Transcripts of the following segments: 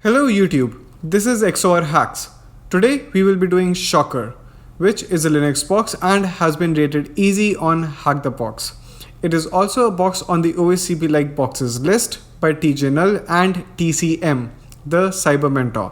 Hello YouTube, this is XOR Hacks. Today we will be doing Shocker, which is a Linux box and has been rated easy on HackTheBox. It is also a box on the OSCP like boxes list by TJ Null and TCM, the cyber mentor.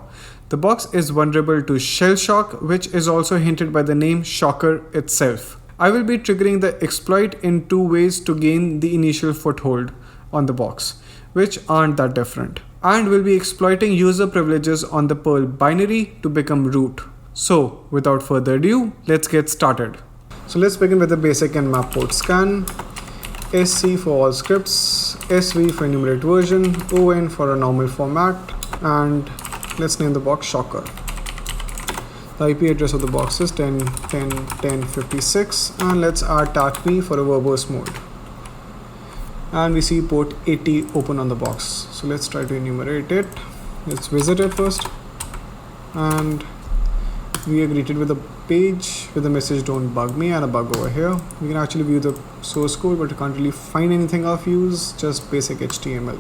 The box is vulnerable to ShellShock, which is also hinted by the name Shocker itself. I will be triggering the exploit in two ways to gain the initial foothold on the box, which aren't that different, and will be exploiting user privileges on the Perl binary to become root. So without further ado, let's get started. So let's begin with the basic nmap port scan. SC for all scripts, SV for enumerate version, ON for a normal format, and let's name the box Shocker. The IP address of the box is 10.10.10.56, and let's add TACP for a verbose mode. And we see port 80 open on the box. So let's try to enumerate it. Let's visit it first. And we are greeted with a page with the message "don't bug me" and a bug over here. We can actually view the source code, but we can't really find anything of use, just basic HTML.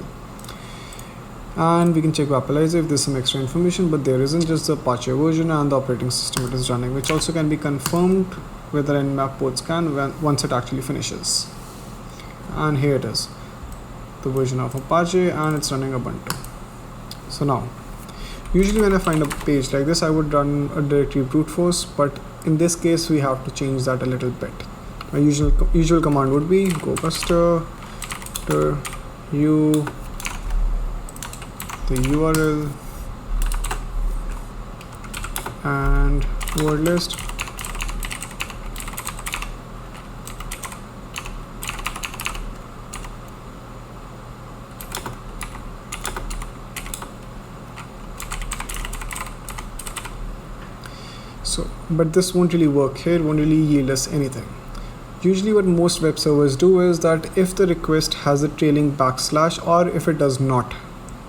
And we can check Vapalizer if there's some extra information, but there isn't, just the Apache version and the operating system it is running, which also can be confirmed with an nmap port scan once it actually finishes. And here it is, the version of Apache, and it's running Ubuntu. So now, usually when I find a page like this, I would run a directory brute force, but in this case we have to change that a little bit. My usual command would be go buster u the URL and word list. So, but this won't really work here, it won't really yield us anything. Usually what most web servers do is that if the request has a trailing backslash, or if it does not,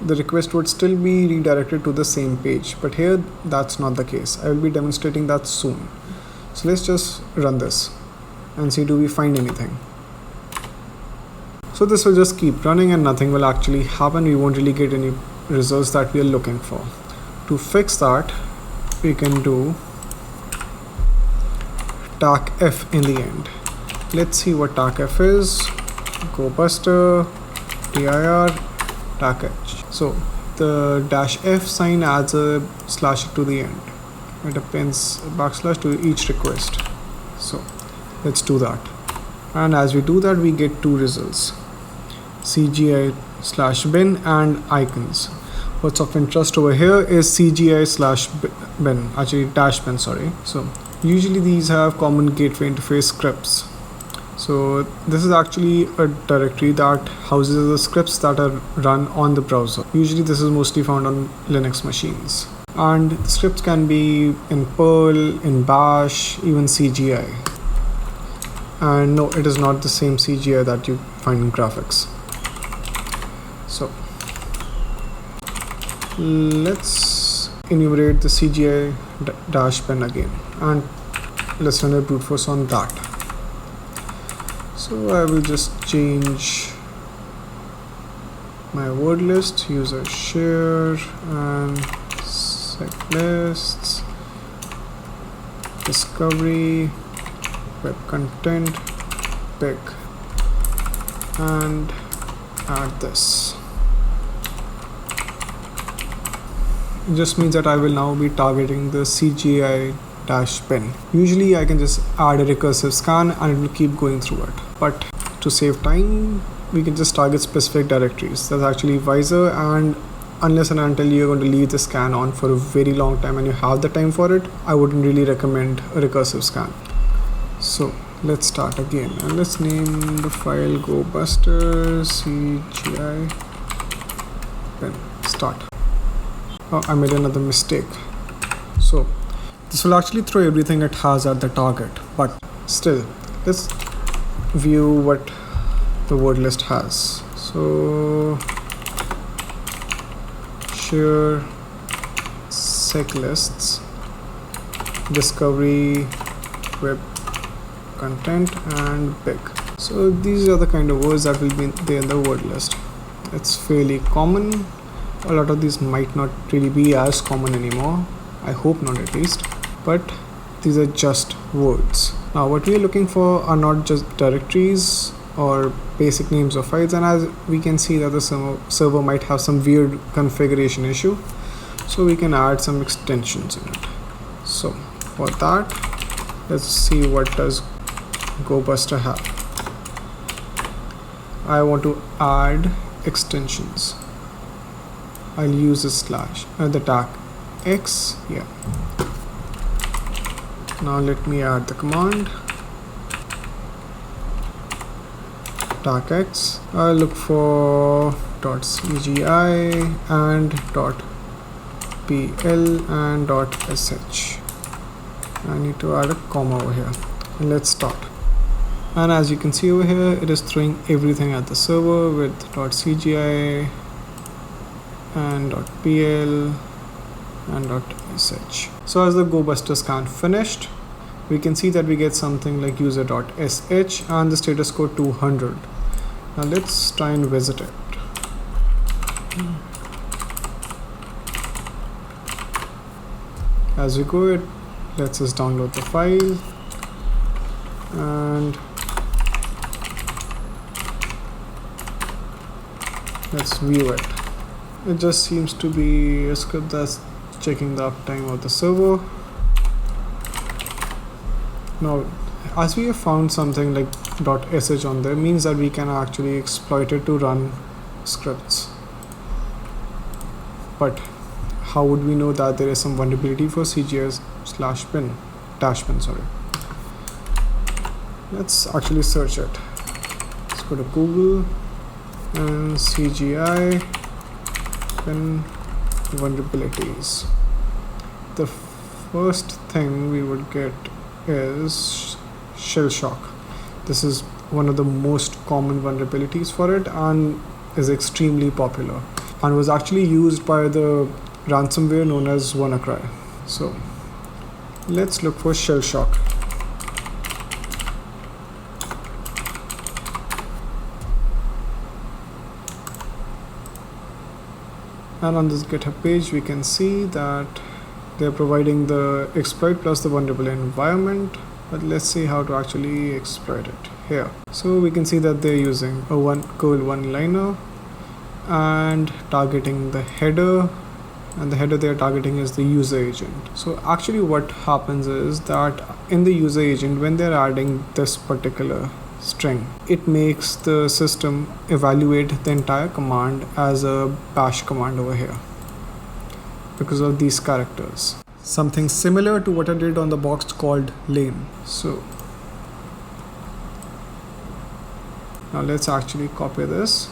the request would still be redirected to the same page. But here that's not the case. I will be demonstrating that soon. So let's just run this and see do we find anything. So this will just keep running and nothing will actually happen. We won't really get any results that we are looking for. To fix that, we can do TACF in the end. Let's see what TACF is. Go buster dir TACH. So the -f sign adds a slash to the end. It appends a backslash to each request. So let's do that. And as we do that, we get two results: CGI/bin and icons. What's of interest over here is CGI/bin, actually -bin, sorry. So usually these have common gateway interface scripts. So this is actually a directory that houses the scripts that are run on the browser. Usually this is mostly found on Linux machines. And scripts can be in Perl, in Bash, even CGI. And no, it is not the same CGI that you find in graphics. So let's enumerate the CGI-bin again, and let's run a brute force on that. So I will just change my word list, user share, and sec lists, discovery, web content, pick, and add this. It just means that I will now be targeting the CGI-bin. Usually I can just add a recursive scan and it will keep going through it. But to save time, we can just target specific directories. That's actually wiser, and unless and until you're going to leave the scan on for a very long time and you have the time for it, I wouldn't really recommend a recursive scan. So let's start again, and let's name the file go buster CGI-bin start. Oh, I made another mistake. So this will actually throw everything it has at the target, but still, let's view what the word list has. So share, sec lists, discovery, web content, and pick. So these are the kind of words that will be there in the word list. It's fairly common, A lot of these might not really be as common anymore. I hope not, at least. But these are just words. Now what we are looking for are not just directories or basic names of files, and as we can see that the server might have some weird configuration issue, so we can add some extensions in it. So for that, let's see what does GoBuster have. I want to add extensions. I'll use a slash the tag x. Yeah. Now let me add the command tag x. I'll look for .cgi and .pl and .sh. I need to add a comma over here, and let's start. And as you can see over here, it is throwing everything at the server with .cgi and .pl and .sh. So as the GoBuster scan finished, we can see that we get something like user.sh and the status code 200. Now let's try and visit it. As we go, it lets us download the file, and let's view it. It just seems to be a script that's checking the uptime of the server. Now, as we have found something like .sh on there, means that we can actually exploit it to run scripts. But how would we know that there is some vulnerability for cgi/bin -bin, sorry. Let's actually search it. Let's go to Google and CGI bin vulnerabilities. The first thing we would get is ShellShock. This is one of the most common vulnerabilities for it and is extremely popular and was actually used by the ransomware known as WannaCry. So let's look for ShellShock. And on this GitHub page, we can see that they're providing the exploit plus the vulnerable environment. But let's see how to actually exploit it here. So we can see that they're using a curl one-liner and targeting the header, and the header they're targeting is the user agent. So actually what happens is that in the user agent, when they're adding this particular string, it makes the system evaluate the entire command as a bash command over here because of these characters. Something similar to what I did on the box called lame. So now let's actually copy this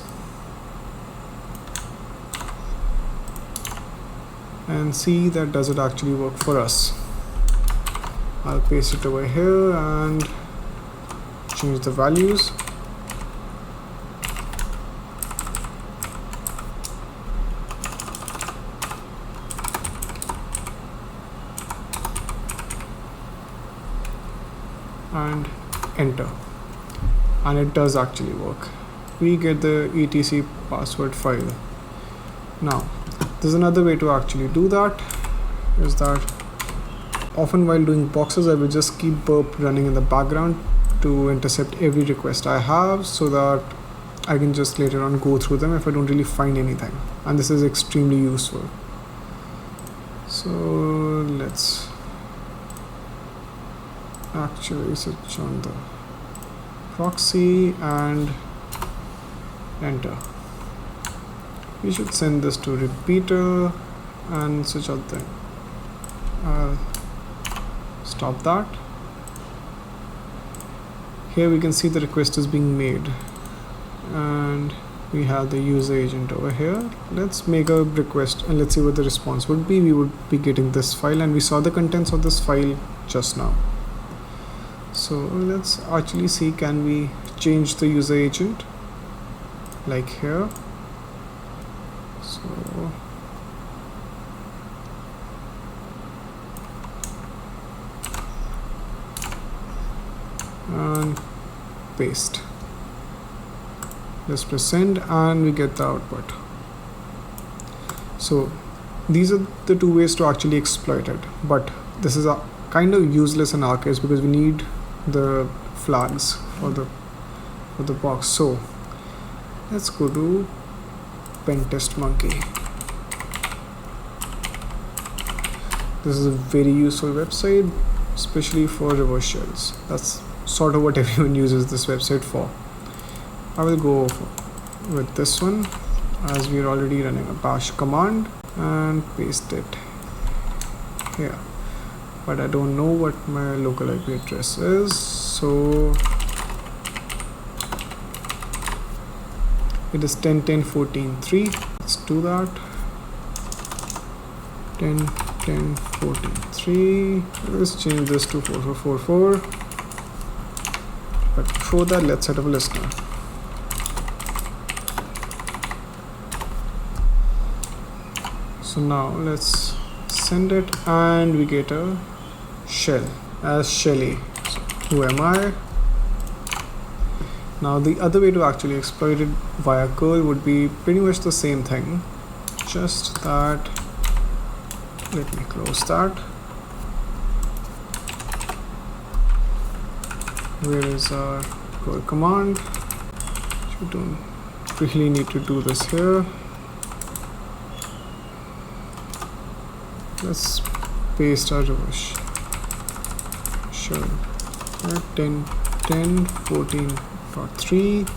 and see that does it actually work for us. I'll paste it over here and change the values. And enter, and it does actually work. We get the etc password file. Now there's another way to actually do that, is that often while doing boxes I will just keep burp running in the background to intercept every request I have, so that I can just later on go through them if I don't really find anything, and this is extremely useful. So let's actually switch on the proxy and enter. We should send this to repeater and switch out the stop that. Here we can see the request is being made and we have the user agent over here. Let's make a request and let's see what the response would be. We would be getting this file, and we saw the contents of this file just now. So let's actually see, can we change the user agent like here? So and paste. Let's press send and we get the output. So these are the two ways to actually exploit it, but this is a kind of useless in our case because we need the flags for the box. So let's go to pentest monkey. This is a very useful website, especially for reverse shells. That's sort of what everyone uses this website for. I will go with this one as we are already running a bash command and paste it here. But I don't know what my local IP address is, so it is 10.10.14.3. Let's do that. 10.10.14.3. Let's change this to 4444. But before that, let's set up a listener. So now let's send it, and we get a shell as Shelly. So who am I? Now the other way to actually exploit it via curl would be pretty much the same thing, just that, let me close that. Where is our curl command? You don't really need to do this here. Let's paste our reverse shell at 10.10.14.3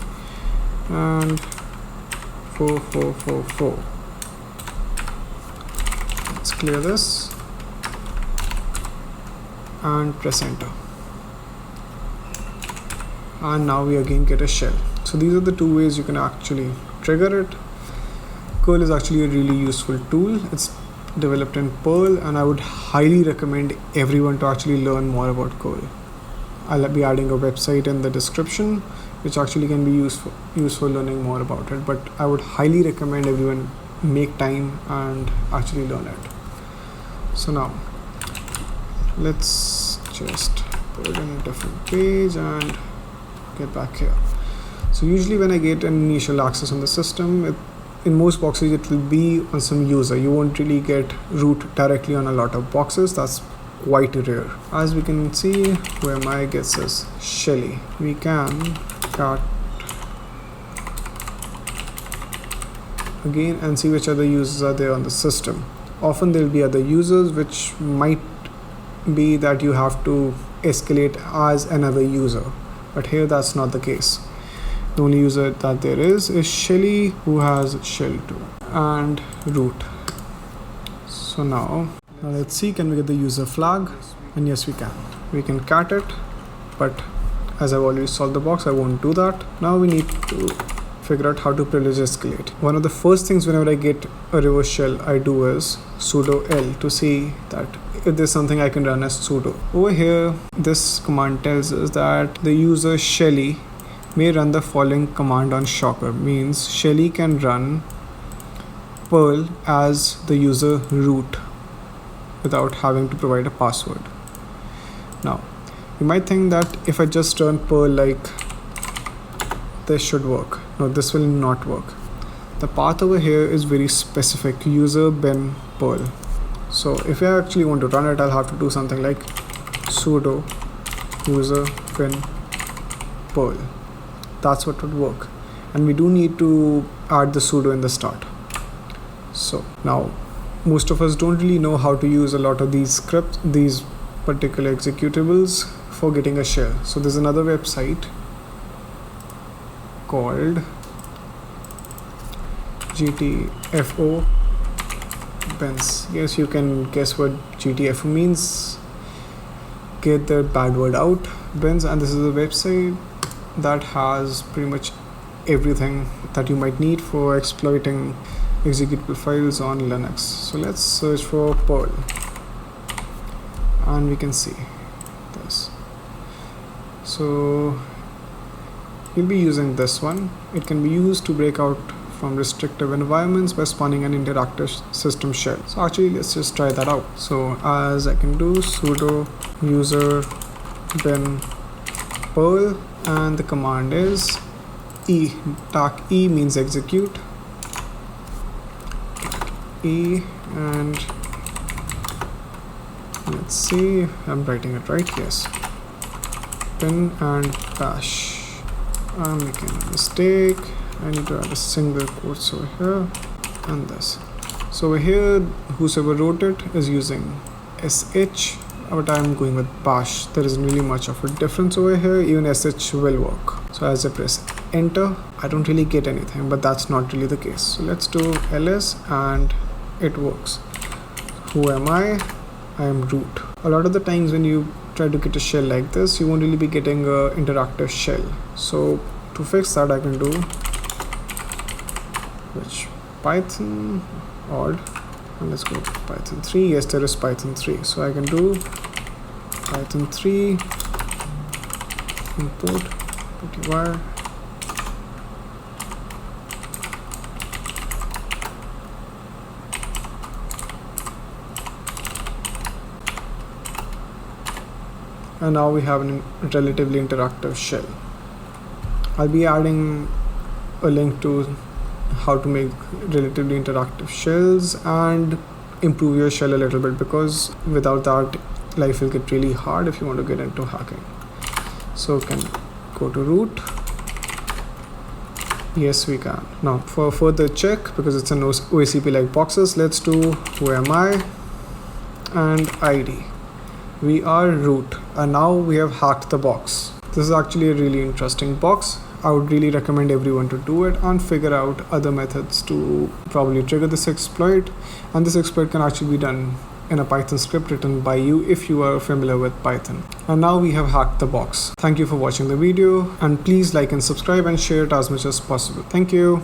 and 4444. Let's clear this and press enter. And now we again get a shell. So these are the two ways you can actually trigger it. Curl is actually a really useful tool. It's developed in Perl, and I would highly recommend everyone to actually learn more about curl. I'll be adding a website in the description which actually can be useful learning more about it, but I would highly recommend everyone make time and actually learn it. So now let's just put it in a different page and get back here. So usually when I get an initial access on the system, in most boxes it will be on some user. You won't really get root directly on a lot of boxes. That's quite rare. As we can see, where my gets us Shelly, we can cat again and see which other users are there on the system. Often there will be other users, which might be that you have to escalate as another user, but here that's not the case. The only user that there is Shelly, who has shell2 and root. So now let's see, can we get the user flag? And yes, we can. We can cat it, but as I've already solved the box, I won't do that. Now we need to figure out how to privilege escalate. One of the first things whenever I get a reverse shell, I do is sudo L to see that if there's something I can run as sudo. Over here, this command tells us that the user Shelly may run the following command on Shocker. Means Shelly can run Perl as the user root without having to provide a password. Now you might think that if I just run Perl like this should work. No, this will not work. The path over here is very specific, user bin Perl. So if I actually want to run it, I'll have to do something like sudo user bin Perl. That's what would work, and we do need to add the sudo in the start. So now most of us don't really know how to use a lot of these scripts, these particular executables for getting a shell. So there's another website called GTFO bins. Yes, you can guess what GTFO means. Get the bad word out, bins. And this is a website that has pretty much everything that you might need for exploiting executable files on Linux. So let's search for Perl, and we can see this. So we'll be using this one. It can be used to break out from restrictive environments by spawning an interactive system shell. So actually let's just try that out. So as I can do sudo user bin Perl, and the command is E. TAC E means execute. E and let's see if I'm writing it right. Yes, pin and bash. I'm making a mistake. I need to add a single quotes over here and this. So over here, whosoever wrote it is using sh, but I'm going with bash. There isn't really much of a difference over here. Even sh will work. So as I press enter, I don't really get anything, but that's not really the case. So let's do ls and it works. Who am I? I am root. A lot of the times when you try to get a shell like this, you won't really be getting an interactive shell. So to fix that, I can do which Python odd, and let's go Python 3. Yes, there is Python 3. So I can do Python 3 import pty. And now we have a relatively interactive shell. I'll be adding a link to how to make relatively interactive shells and improve your shell a little bit, because without that life will get really hard if you want to get into hacking. So can go to root. Yes, we can. Now for further check, because it's an OSCP like boxes, let's do who am I and ID. We are root, and now we have hacked the box. This is actually a really interesting box. I would really recommend everyone to do it and figure out other methods to probably trigger this exploit. And this exploit can actually be done in a Python script written by you if you are familiar with Python. And now we have hacked the box. Thank you for watching the video, and please like and subscribe and share it as much as possible. Thank you.